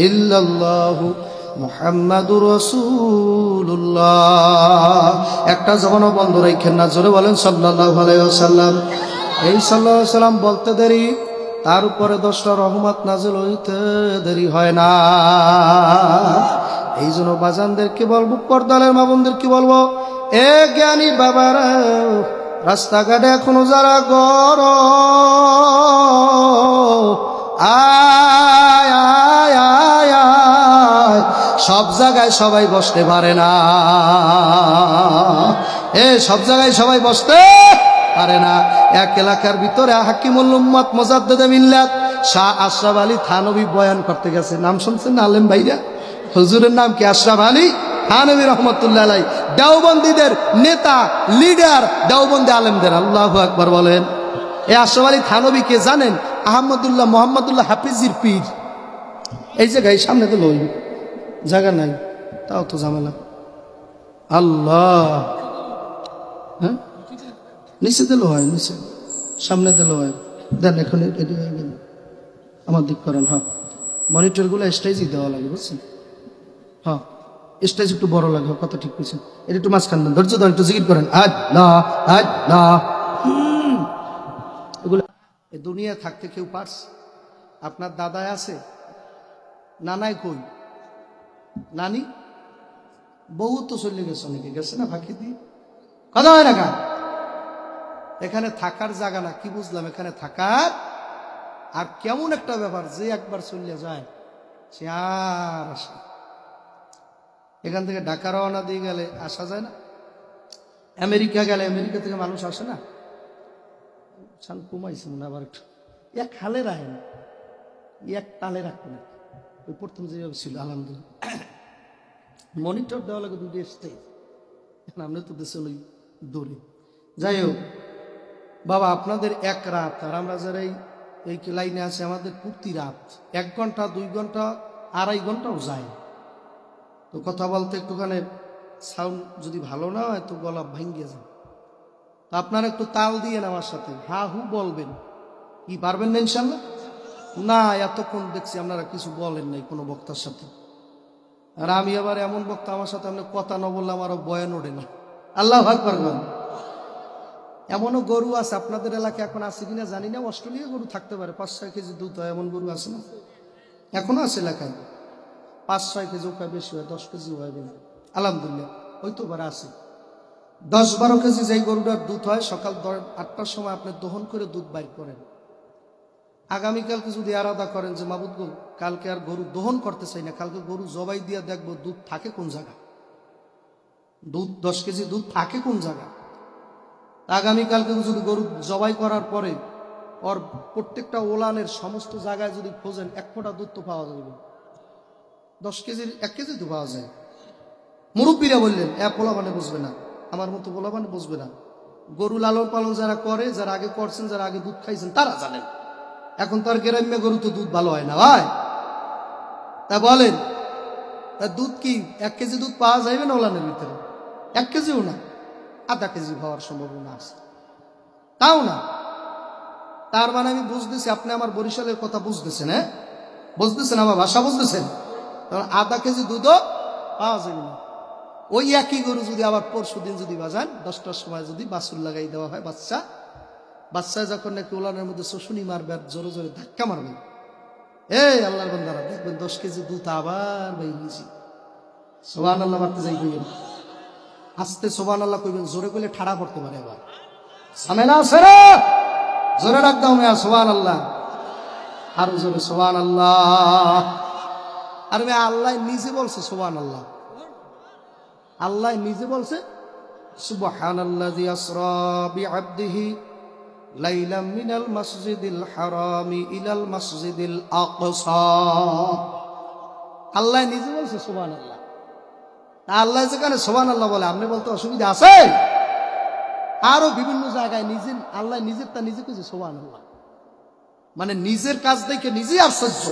ইল্লাল্লাহু মুহাম্মাদুর রাসূলুল্লাহ। একটা জবানও বন্ধ রাখেন না, জোরে বলেন সাল্লাল্লাহু আলাইহি ওয়াসাল্লাম। এই সাল্লাল্লাহু আলাইহি ওয়াসাল্লাম বলতে দেরি, তার উপরে 10টা রহমত নাযিল হইতে দেরি হয় না। এই জন্য বাজানদেরকে বলবো, পর্দালের মা বোনদেরকে বলবো, এ জ্ঞানী বাবারা, রাস্তাঘাটে এখনো যারা গর আয় আয় আয় আয়, সব জায়গায় সবাই বসতে পারে না। সব জায়গায় সবাই বসতে পারে না। এক এলাকার ভিতরে হাকিমুল উম্মত মুজাদ্দিদে মিল্লাত শাহ আশরাফ আলী থানভী বয়ান করতে গেছে। নাম শুনছেন না আলেম ভাইরা? হুজুরের নাম কি? আশরাফ আলী থানভী রহমতুল্লাহ আলাইহি, দেওবন্দীদের নেতা, লিডার, দেওবন্দী আলেমদের। আল্লাহু আকবার বলেন। এই আশরাফ আলী থানভী কে জানেন? আহমদুল্লাহ মোহাম্মদুল্লাহ হাফিজির পীর। এই জায়গায় সামনে তো লই জায়গা নাই, তাও তো ঝামেলা। আল্লাহ, হ্যাঁ নিচে দিল হয়, নিচে সামনে দিল হয়। দেন এখন এটি হয়ে গেল, আমার দিক করেন। হ্যাঁ, মনিটরগুলো স্টেজই দেওয়া লাগে, বুঝছেন? হ্যাঁ, স্টেজ একটু বড় লাগে, কথা ঠিক বুঝছেন? এটা একটু মাঝখান দেন, ধৈর্য ধরেন, একটু জিকির করেন। এগুলো দুনিয়া থাকতে কেউ পারছে? আপনার দাদায় আছে? নানাই কই? নানি বউ তো চলে গেছে, অনেকে গেছে না ফাঁকি দিয়ে। কথা হয় না কা? এখানে থাকার জায়গা না, কি বুঝলাম? এখানে থাকার আর কেমন একটা ব্যাপার, যে একবার চলে যায় সে আর আসে। এখান থেকে ঢাকা রওনা দিয়ে গেলে আসা যায় না। আমেরিকা গেলে আমেরিকা থেকে মানুষ আসে না। কমাইছে না আবার একটু, এক হালে রাখে না, এক তালে রাখবে না। ওই প্রথম যেভাবে ছিল আলহামদুলিল্লাহ। মনিটর দেওয়া লাগে দুটো স্টেজ, আমরা তো দেশে ওই দৌড়ে। যাই হোক বাবা, আপনাদের এক রাত, আর আমরা যারা এই লাইনে আছে আমাদের প্রতি রাত 1 ঘন্টা 2 ঘন্টা 2.5 ঘন্টাও যায়। তো কথা বলতে একটুখানি সাউন্ড যদি ভালো না হয় তো গলা ভাঙ্গিয়ে যায়। তো আপনারা একটু তাল দিয়ে আমার সাথে হা হু বলবেন। কি পারবেন না ইনশাল্লাহ? না, এতক্ষণ দেখছি আপনারা কিছু বলেন নাই কোনো বক্তার সাথে। আর আমি আবার এমন বক্তা, আমার সাথে আপনি কথা না বললে আমারও বয়ান ওঠে না। আল্লাহু আকবার। এমনও গরু আছে আপনাদের এলাকায়, এখন আছে কিনা জানি না, অস্ট্রেলিয়া গরু থাকতে পারে, 5-6 কেজি দুধ হয়, এমন গরু আছে না? এখনো আছে এলাকায়, 5-6 কেজি হয়, বেশি হয়, 10 কেজি হয়। আলহামদুলিল্লাহ, ওই তো বার আছে 10-12 কেজি যেই গরুটার দুধ হয়, সকাল 8টার সময় আপনি দহন করে দুধ বাইর করেন। আগামীকালকে যদি আলাদা করেন যে মাবুদ গো, কালকে আর গরু দহন করতে চাই না, কালকে গরু জবাই দিয়ে দেখবো দুধ থাকে কোন জায়গা, দুধ 10 কেজি দুধ থাকে কোন জায়গা। আগামীকালকে যদি গরু জবাই করার পরে ওর প্রত্যেকটা ওলানের সমস্ত জায়গায় যদি খোঁজেন, 1 ফোঁটা দুধ তো পাওয়া যাবে। 10 কেজির 1 কেজি তো পাওয়া যায়। মুরব্বীরা বললেন, পোলাপানে বুঝবে না, আমার মতো পোলাপানে বুঝবে না। গরু লালন পালন যারা করে, যারা আগে করছেন, যারা আগে দুধ খাইছেন, তারা জানেন। এখন তো আর গ্রাম্য গরু তো দুধ ভালো হয় না ভাই। তা বলেন, দুধ কি 1 কেজি দুধ পাওয়া যাবে না ওলানের ভিতরে? 1 কেজিও না, আধা কেজি হওয়ার সম্ভাবনা আছে, তাও না। তার মানে আমি বুঝতেছি আপনি আমার বরিশালের কথা বুঝতেছেন। হ্যাঁ বুঝতেছেন, আমার ভাষা বুঝতেছেন। আধা কেজি দুধও পাওয়া যাবে না। ওই একই গরু যদি আবার পরশুদিন যদি বাজান 10টার সময় যদি বাছুর লাগাই দেওয়া হয়, বাচ্চা যখন নাকি ওলানের মধ্যে শোষণী মারবে আর জোরে জোরে ধাক্কা মারবে, আল্লাহর বান্দারা দেখবেন 10 কেজি দুধ আবার বাইরে গেছি। সুবহানাল্লাহ মারতে যাই কইবেন, আস্তে সুবহানাল্লাহ কইবেন, জোরে কইলে ঠাড়া পড়তে পারে। আবার সামেনা আছে রে, জোরে ডাক দাও মেয়া সুবহানাল্লাহ, আরো জোরে সুবহানাল্লাহ। আর মেয়া আল্লাহ নিজে বলছে সুবহানাল্লাহ, আল্লাহ নিজে বলছে সুবহানাল্লাযী আসরা বিআবদিহি লাইলাম মিনাল মাসজিদিল হারামি ইলাল মাসজিদিল আকসা। আল্লাহ নিজে বলছে সুবহানাল্লাহ। আল্লাহ যেখানে সুবহানাল্লাহ বলে, আপনি বলতে অসুবিধা আছে? আরো বিভিন্ন জায়গায় নিজে আল্লাহ নিজের তা নিজে কইছে সুবহানাল্লাহ, মানে নিজের কাজ দেখে নিজে আশ্চর্য।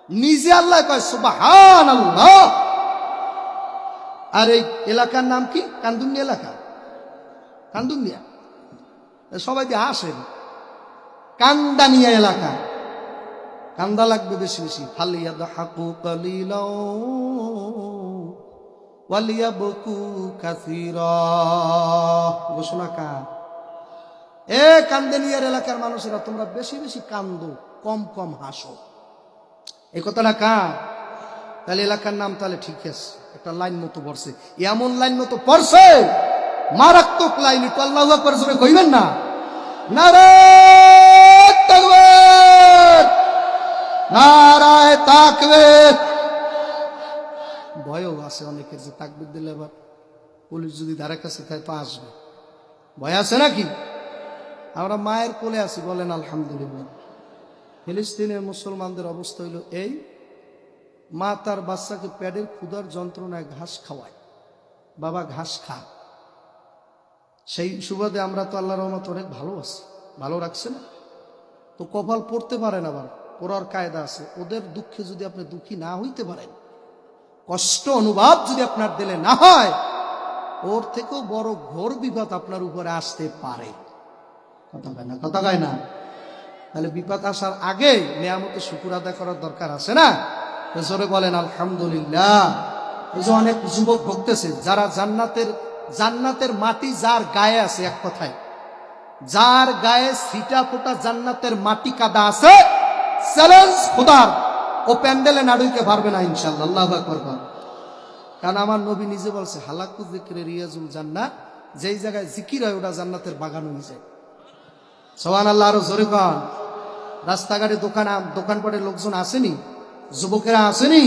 নিজে আল্লাহ কয় সুবহানাল্লাহ। আর এই এলাকার নাম কি? কান্দুনিয়া এলাকা। কান্দুনিয়া সবাই দিয়ে হাসেন, কান্দানিয়া এলাকা। কান্দা লাগবে বেশি বেশি। ফালিয়াদহাকু কালিলাও ওয়ালিয়াবকু কাসীরা। ঘোষণা কার? এ কান্দেনিয়ার এলাকার মানুষেরা, তোমরা বেশি বেশি কান্দো, কম কম হাসো। এই কথাটা কার? তাহলে এলাকার নাম তাহলে ঠিক আছে, একটা লাইন মতো পড়ছে, এমন লাইন মতো পড়ছে, মারাত্মক লাইন। একটু আল্লাহু আকবার জোরে কইবেন না? নারায়ে তাকবীর, নারায়ে তাকবীর। ভয়ও আছে অনেকের যে তাকবীর দিলে আবার পুলিশ যদি ধারে কাছে থাকে তো আসবে, ভয় আছে নাকি? আমরা মায়ের কোলে আছি, বলেন আলহামদুলিল্লাহ। ফিলিস্তিনের মুসলমানদের অবস্থা হইল এই, মা তার বাচ্চাকে পেটের ক্ষুধার যন্ত্রণায় ঘাস খাওয়ায়, বাবা ঘাস খা। সেই সুবাদে আমরা তো আল্লাহর রহমতে অনেক ভালো আছি, ভালো রাখছে না তো কপাল পড়তে পারেন, আবার পড়ার কায়দা আছে। ওদের দুঃখে যদি আপনি দুঃখী না হইতে পারেন, কষ্ট অনুভব যদি আপনার দিলে না হয়, ওর থেকেও বড় ঘোর বিপদ আপনার উপরে আসতে পারে। কথা কয় না? কথা কয় না? তাহলে বিপদ আসার আগে নিয়ামতের শুকর আদায় করার দরকার আছে না? জোরে বলেন আলহামদুলিল্লাহ। এই যে অনেক যুবক ভুগতেছে, যারা জান্নাতের মাটি যার গায়ে আছে, এক কথায় যার গায়ে ছিটা ফোটা জান্নাতের মাটি কাদা আছে, চ্যালেঞ্জ খোদার, ও প্যান্ডেলে নাড়ুইতে পারবে না ইনশাআল্লাহ। আল্লাহু আকবার। কারণ আমার নবী নিজে বলছে, হালাকু যিকরে রিয়াজুল জান্নাহ, যেই জায়গায় জিকির হয় ওটা জান্নাতের বাগান হয়ে যায়। সুবহানাল্লাহ। আরো জোরে কন। রাস্তাঘাটে দোকানপাটে লোকজন আসেনি, যুবকেরা আসেনি,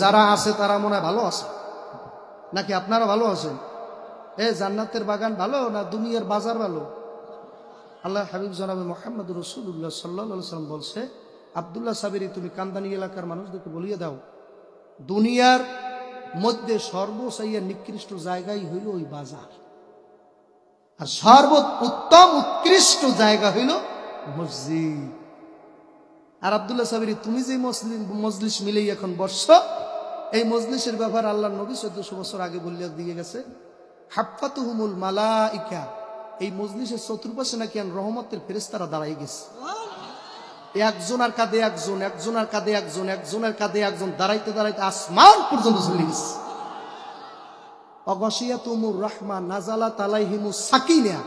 যারা আছে তারা মনে হয় ভালো আছে নাকি? আপনারা ভালো আছেন? এ জান্নাতের বাগান ভালো না দুনিয়ার বাজার ভালো? আল্লাহ হাবিব জনাবে মুহাম্মদ রাসূলুল্লাহ সাল্লাল্লাহু আলাইহি ওয়াসাল্লাম বলছে, আব্দুল্লাহ সাবিরি, তুমি কান্দানি এলাকার মানুষদেরকে বলিয়ে দাও, দুনিয়ার মধ্যে সর্বচাইয়া নিকৃষ্ট জায়গাই হইল ওই বাজার, আর সর্বোত্তম উৎকৃষ্ট জায়গা হইল মসজিদ। আর আব্দুল্লাহ সাবিরি, তুমি যে মজলিস মিলেই এখন বসছো, এই মজলিসের ব্যাপার আল্লাহ নবী 1400 বছর আগে বলিয়া দিয়ে গেছে, হাফাতুহুমুল মালাইকা, এই মজলিসের চতুর্পাশে নাকি রহমতের ফেরেশতারা দাঁড়াই গেছে। একজনের কাঁধে একজন, একজনের কাঁধে একজন, একজনের কাঁধে একজন, দাঁড়াইতে দাঁড়াইতে আসমান পর্যন্ত চলে গেছে। অগশিয়াতুমুর রাহমান নাজালাত আলাইহিমুস সাকিনা,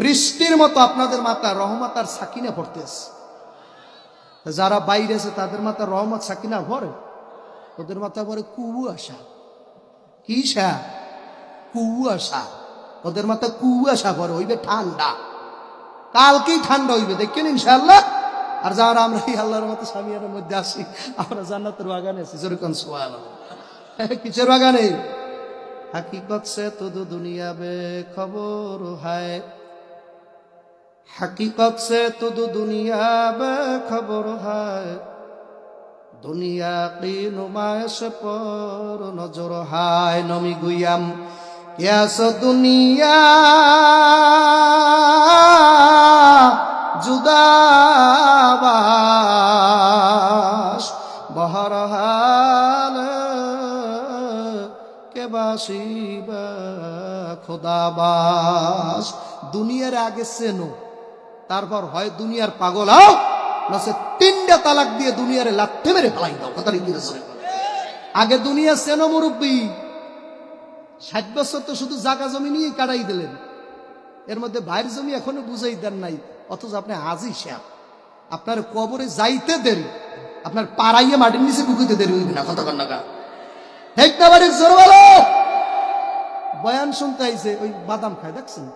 বৃষ্টির মতো আপনাদের মাথায় রহমত আর সাকিনা পড়তেছে। যারা বাইরে আছে তাদের মাথায় রহমত সাকিনা ভরে, ওদের মাথায় পরে কুয়াশা। কিসা? কুয়াশা। ওদের মাথায় কুয়াশা পরে, হইবে ঠান্ডা, কালকেই ঠান্ডা হইবে, দেখেন ইনশাআল্লাহ। আর যারা আমরা এই আল্লাহর মতো স্বামীর মধ্যে আসি, আমরা জান্নাতের বাগানে আছি। যেরকম সুবহানাল্লাহ। কিসের বাগানে? হাকিকত সে তো দুনিয়া বে খবর হায়, हकीकत से तो दुनिया बेखबर है, दुनिया की नुमाइश पर नजर है। नमी गुयाम कैसे दुनिया जुदाबाश बहरहाल के बाशिबा खुदाबाश। दुनियार आगे से नो, তারপর হয় দুনিয়ার পাগল হও, না সে 3টা তালাক দিয়ে দুনিয়ারে লাথি মেরে ফেলাই দাও। কথা কি বলেছে? আগে দুনিয়া চেনো মুরব্বী, 60 বছর তো শুধু জায়গা জমি নিয়ে কাটাই দিলেন, এর মধ্যে বাইরের জমি এখনো বুঝাই দেন নাই, অথচ আপনি আজই শেখ। আপনার কবরে যাইতে দেরি, আপনার পাড়াইয়ে মাটির নিচে ঢুকিতে দেরি হইবে না। কথা কন না কা? ঠিক না বাড়ির জোর বলো। বয়ান শুনতে আইছে, ওই বাদাম খায়, দেখছেন?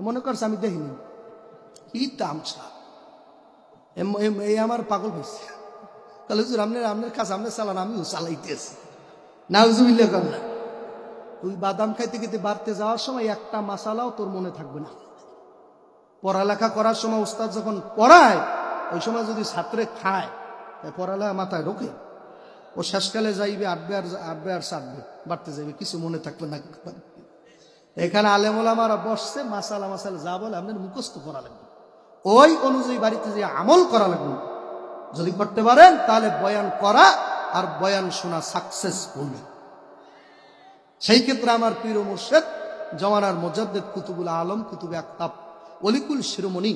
মনে করছে আমি দেখিনি, কি তামসা, এই আমার পাগল হয়েছে। তাহলে হুজুর আপনার কাছে আপনি চালান, আমিও চালাইতেছি না, হুজুবিল্লা কর না। তুই বাদাম খাইতে খেতে বাড়তে যাওয়ার সময় একটা মাসালাও তোর মনে থাকবে না। পড়ালেখা করার সময় উস্তাদ যখন পড়ায়, ওই সময় যদি ছাত্রে খায়, পড়ালেখা মাথায় ঢোকে, ও শেষকালে যাইবে আটবে আর চাটবে, বাড়তে যাইবে, কিছু মনে থাকবে না। এখানে আলেম ওলামারা বসছে, মাসালা যা বলে আপনার মুখস্থ করা লাগবে, ওই অনুযায়ী বাড়িতে যে আমল করা লাগবে। যদি করতে পারেন তাহলে বয়ান করা আর বয়ান শোনা সাকসেসফুল। সেই ক্ষেত্রে আমার প্রিয় মুর্শিদ, জমানার মুজাদ্দিদ কুতুবুল আলম, কুতুবে আকতাব, ওলিকুল শিরোমণি